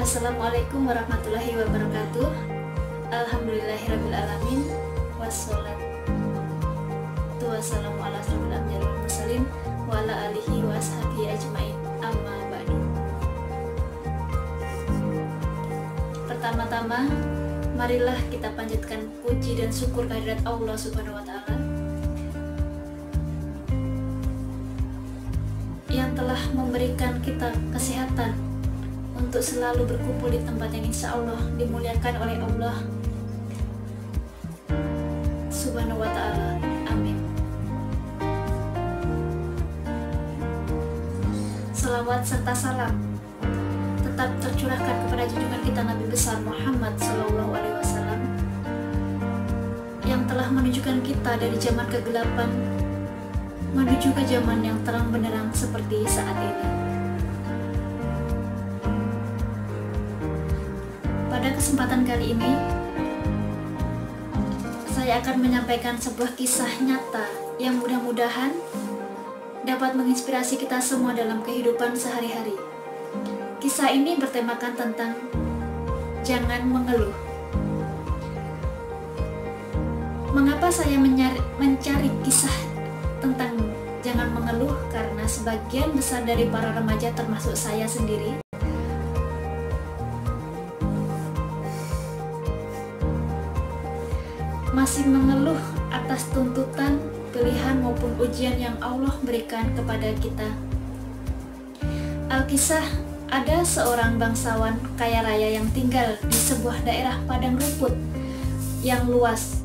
Assalamualaikum warahmatullahi wabarakatuh. Alhamdulillahirrabbilalamin. Wassalatu wassalamu ala asrofil anbiya'i wal mursalin wa ala alihi wa ashabihi ajmain. Amma ba'du. Pertama-tama, marilah kita panjatkan puji dan syukur kehadirat Allah Subhanahu wa taala yang telah memberikan kita kesehatan untuk selalu berkumpul di tempat yang insya Allah dimuliakan oleh Allah Subhanahu wa ta'ala. Amin. Salawat serta salam tetap tercurahkan kepada junjungan kita Nabi besar Muhammad Sallallahu Alaihi Wasallam yang telah menunjukkan kita dari zaman kegelapan menuju ke zaman yang terang benderang seperti saat ini. Pada kesempatan kali ini, saya akan menyampaikan sebuah kisah nyata yang mudah-mudahan dapat menginspirasi kita semua dalam kehidupan sehari-hari. Kisah ini bertemakan tentang jangan mengeluh. Mengapa saya mencari kisah tentang jangan mengeluh? Karena sebagian besar dari para remaja termasuk saya sendiri masih mengeluh atas tuntutan, pilihan maupun ujian yang Allah berikan kepada kita. Alkisah, ada seorang bangsawan kaya raya yang tinggal di sebuah daerah padang rumput yang luas.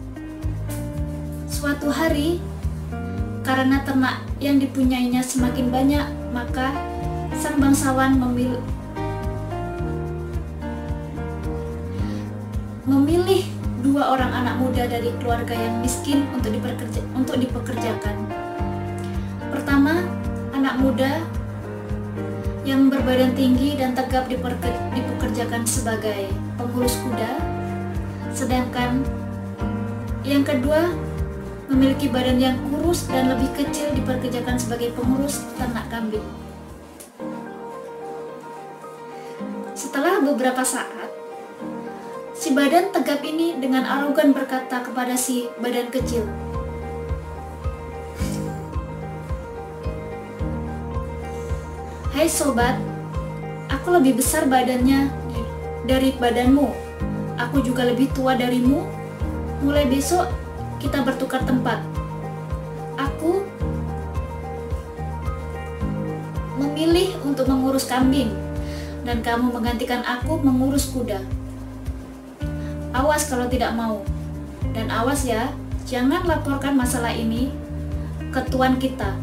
Suatu hari, karena ternak yang dipunyainya semakin banyak, maka sang bangsawan memilih dua orang anak muda dari keluarga yang miskin untuk dipekerjakan. Pertama, anak muda yang berbadan tinggi dan tegap dipekerjakan sebagai pengurus kuda, sedangkan yang kedua memiliki badan yang kurus dan lebih kecil dipekerjakan sebagai pengurus ternak kambing. Setelah beberapa saat, si badan tegap ini dengan arogan berkata kepada si badan kecil, "Hai sobat, aku lebih besar badannya dari badanmu. Aku juga lebih tua darimu. Mulai besok kita bertukar tempat. Aku memilih untuk mengurus kambing dan kamu menggantikan aku mengurus kuda. Awas kalau tidak mau, dan awas ya, jangan laporkan masalah ini ke tuan kita.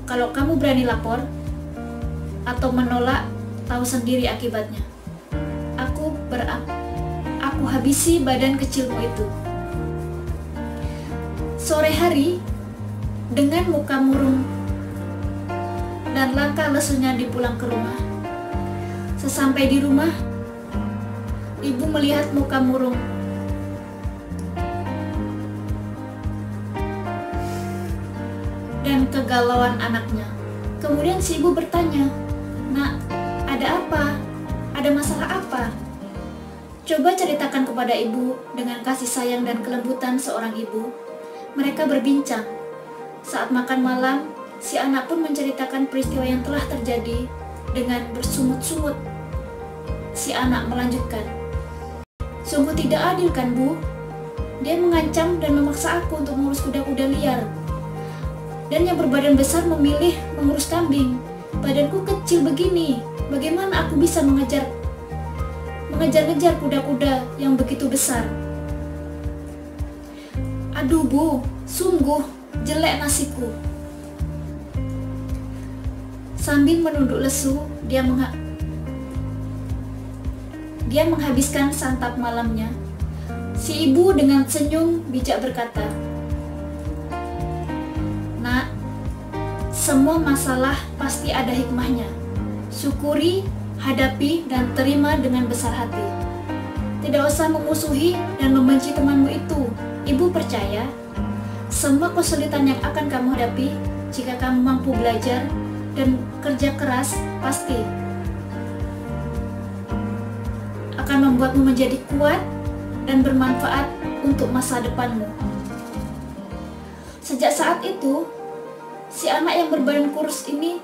Kalau kamu berani lapor atau menolak, tahu sendiri akibatnya. Aku habisi badan kecilmu itu." Sore hari, dengan muka murung dan langkah lesunya dipulang ke rumah. Sesampai di rumah, ibu melihat muka murung dan kegalauan anaknya. Kemudian si ibu bertanya, "Nak, ada apa? Ada masalah apa?" Coba ceritakan kepada ibu dengan kasih sayang dan kelembutan seorang ibu. Mereka berbincang. Saat makan malam, si anak pun menceritakan peristiwa yang telah terjadi dengan bersungut-sungut. Si anak melanjutkan, "Sungguh tidak adil kan, Bu? Dia mengancam dan memaksa aku untuk mengurus kuda-kuda liar. Dan yang berbadan besar memilih mengurus kambing. Badanku kecil begini, bagaimana aku bisa mengejar-ngejar kuda-kuda yang begitu besar? Aduh Bu, sungguh jelek nasiku." Sambil menunduk lesu, dia menghabiskan santap malamnya. Si ibu dengan senyum bijak berkata, "Nak, semua masalah pasti ada hikmahnya. Syukuri, hadapi, dan terima dengan besar hati. Tidak usah memusuhi dan membenci temanmu itu. Ibu percaya, semua kesulitan yang akan kamu hadapi, jika kamu mampu belajar dan kerja keras, pasti akan membuatmu menjadi kuat dan bermanfaat untuk masa depanmu. Sejak saat itu, si anak yang berbadan kurus ini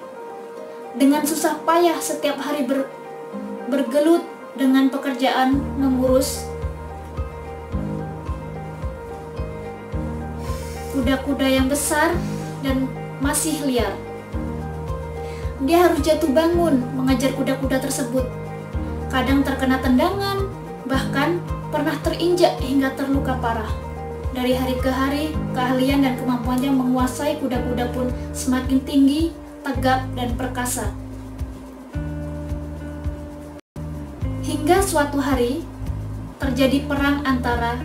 dengan susah payah setiap hari bergelut dengan pekerjaan mengurus kuda-kuda yang besar dan masih liar. Dia harus jatuh bangun mengejar kuda-kuda tersebut. Kadang terkena tendangan, bahkan pernah terinjak hingga terluka parah. Dari hari ke hari, keahlian dan kemampuannya menguasai kuda-kuda pun semakin tinggi, tegap, dan perkasa. Hingga suatu hari, terjadi perang antar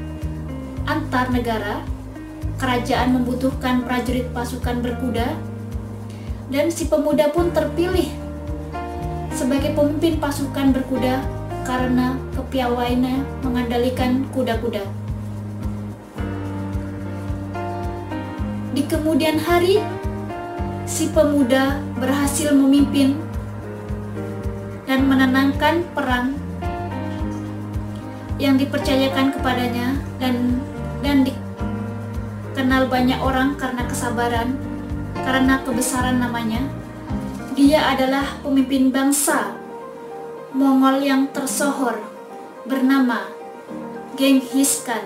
negara. Kerajaan membutuhkan prajurit pasukan berkuda, dan si pemuda pun terpilih sebagai pemimpin pasukan berkuda karena kepiawaiannya mengendalikan kuda-kuda. Di kemudian hari, si pemuda berhasil memimpin dan menenangkan perang yang dipercayakan kepadanya dan dikenal banyak orang karena kesabaran, karena kebesaran namanya. Dia adalah pemimpin bangsa Mongol yang tersohor bernama Genghis Khan.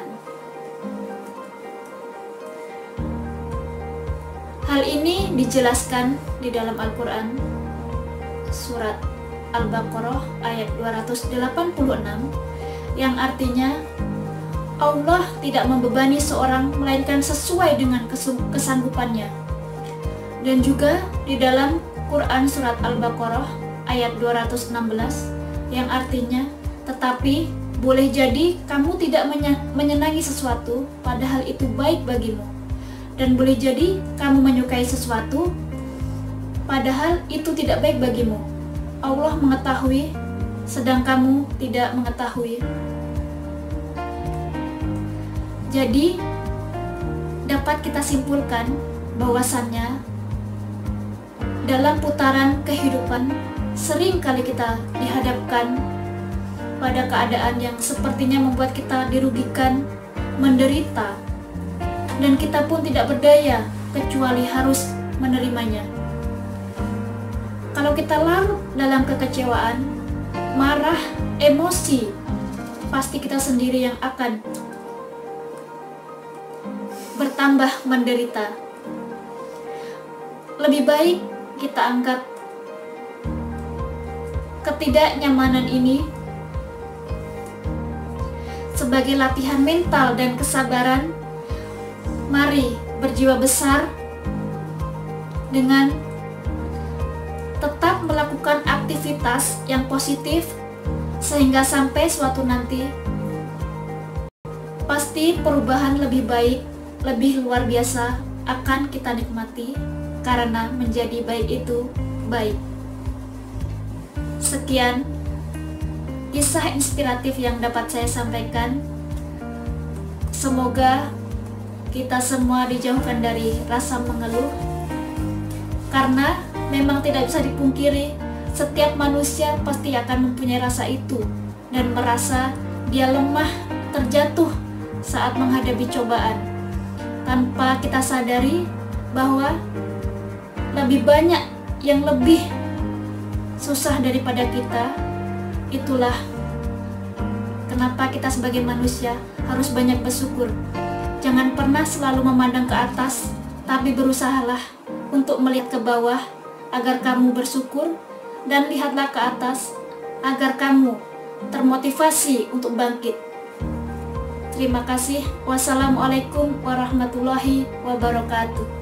Hal ini dijelaskan di dalam Al-Quran, surat Al-Baqarah ayat 286, yang artinya Allah tidak membebani seorang melainkan sesuai dengan kesanggupannya. Dan juga di dalam Quran surat Al-Baqarah ayat 216 yang artinya, tetapi boleh jadi kamu tidak menyenangi sesuatu padahal itu baik bagimu, dan boleh jadi kamu menyukai sesuatu padahal itu tidak baik bagimu. Allah mengetahui sedang kamu tidak mengetahui. Jadi dapat kita simpulkan bahwasannya dalam putaran kehidupan sering kali kita dihadapkan pada keadaan yang sepertinya membuat kita dirugikan, menderita, dan kita pun tidak berdaya kecuali harus menerimanya. Kalau kita larut dalam kekecewaan, marah, emosi, pasti kita sendiri yang akan bertambah menderita. Lebih baik kita anggap ketidaknyamanan ini sebagai latihan mental dan kesabaran. Mari berjiwa besar dengan tetap melakukan aktivitas yang positif sehingga sampai suatu nanti pasti perubahan lebih baik, lebih luar biasa akan kita nikmati, karena menjadi baik itu baik. Sekian kisah inspiratif yang dapat saya sampaikan. Semoga kita semua dijauhkan dari rasa mengeluh, karena memang tidak bisa dipungkiri setiap manusia pasti akan mempunyai rasa itu dan merasa dia lemah, terjatuh saat menghadapi cobaan, tanpa kita sadari bahwa lebih banyak yang lebih susah daripada kita. Itulah kenapa kita sebagai manusia harus banyak bersyukur. Jangan pernah selalu memandang ke atas, tapi berusahalah untuk melihat ke bawah agar kamu bersyukur, dan lihatlah ke atas agar kamu termotivasi untuk bangkit. Terima kasih. Wassalamualaikum warahmatullahi wabarakatuh.